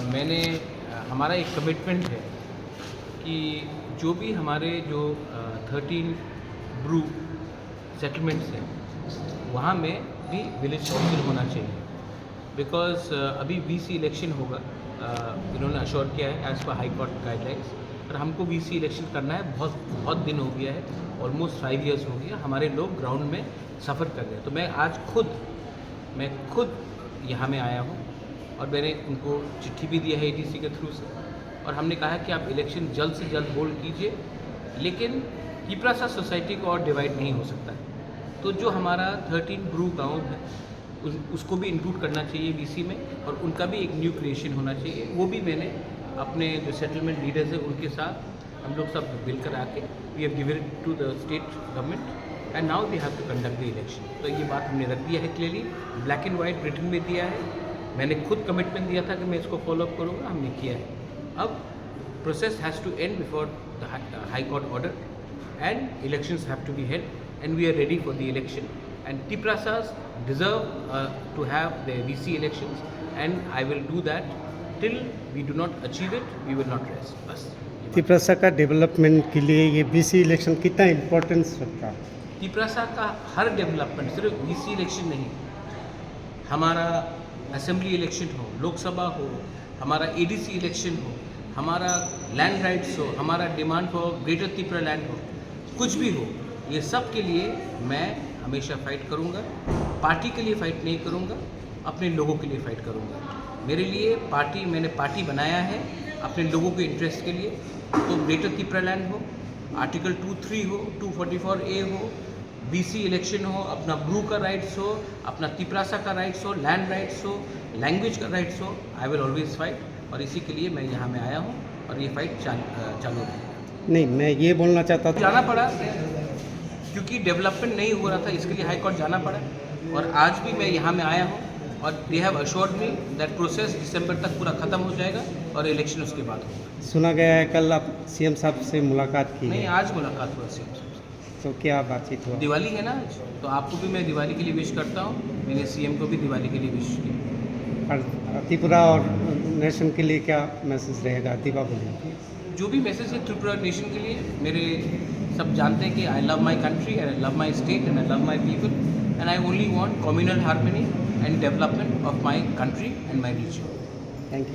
हमारा एक कमिटमेंट है कि जो भी हमारे जो 13 ब्रू सेटलमेंट्स हैं वहाँ में भी विलेज काउंसिल होना चाहिए, बिकॉज अभी वीसी इलेक्शन होगा। इन्होंने अश्योर किया है as per high court guidelines, पर हमको वीसी इलेक्शन करना है। बहुत दिन हो गया है, ऑलमोस्ट 5 इयर्स हो गया, हमारे लोग ग्राउंड में सफ़र कर रहे हैं। तो मैं आज खुद यहाँ में आया हूँ और मैंने उनको चिट्ठी भी दिया है एडीसी के थ्रू से, और हमने कहा है कि आप इलेक्शन जल्द से जल्द होल्ड कीजिए, लेकिन टिपरासा सोसाइटी को और डिवाइड नहीं हो सकता है। तो जो हमारा 13 ब्रू गाँव है उसको भी इंक्लूड करना चाहिए वीसी में, और उनका भी एक न्यू क्रिएशन होना चाहिए। वो भी मैंने अपने जो सेटलमेंट लीडर्स हैं उनके साथ हम लोग सब मिलकर आके we have given it to the state government and now we have to conduct the election. तो ये बात हमने रख दिया है clearly, black and white written में दिया है। मैंने खुद कमिटमेंट दिया था कि मैं इसको फॉलोअप करूँगा, हमने किया है। अब process has to end before the high court order and elections have to be held and we are ready for the election and Tiprasas deserve to have the VC elections, and I will do that till we do not achieve it. We will not rest. बस टिपरासा का development के लिए ये BC election कितना importance रखता है? टिपरासा का हर development, सिर्फ VC इलेक्शन नहीं, हमारा असेंबली इलेक्शन हो, लोकसभा हो, हमारा ADC इलेक्शन हो, हमारा लैंड राइट्स हो, हमारा demand for greater Tripura land हो, कुछ भी हो, ये सब के लिए मैं हमेशा फ़ाइट करूँगा। पार्टी के लिए फ़ाइट नहीं करूँगा, अपने लोगों के लिए फ़ाइट करूँगा। मेरे लिए मैंने पार्टी बनाया है अपने लोगों के इंटरेस्ट के लिए। तो ग्रेटर त्रिपुरा लैंड हो, आर्टिकल 2(3) हो, 244A हो, BC इलेक्शन हो, अपना ब्रू का राइट्स हो, अपना तिपरासा का राइट्स हो, लैंड राइट्स हो, लैंग्वेज का राइट्स हो, आई विल ऑलवेज फाइट। और इसी के लिए मैं यहाँ में आया हूँ और ये फाइट चालू रहेगी। नहीं, मैं ये बोलना चाहता था, जाना पड़ा क्योंकि डेवलपमेंट नहीं हो रहा था, इसके लिए हाई कोर्ट जाना पड़ा, और आज भी मैं यहाँ में आया हूँ और they have assured me that process दिसंबर तक पूरा ख़त्म हो जाएगा और इलेक्शन उसके बाद होगा। सुना गया है कल आप सीएम साहब से मुलाकात की नहीं, है, आज मुलाकात हुआ सीएम साहब से। तो क्या बातचीत हुआ? दिवाली है ना आज, तो आपको भी मैं दिवाली के लिए विश करता हूँ, मैंने सीएम को भी दिवाली के लिए विश किया। और त्रिपुरा और नेशन के लिए क्या मैसेज रहेगा दीपावली? जो भी मैसेज है त्रिपुरा नेशन के लिए, मेरे सब जानते हैं कि I love my country and I love my state and I love my people and I only want communal harmony and development of my country and my reason.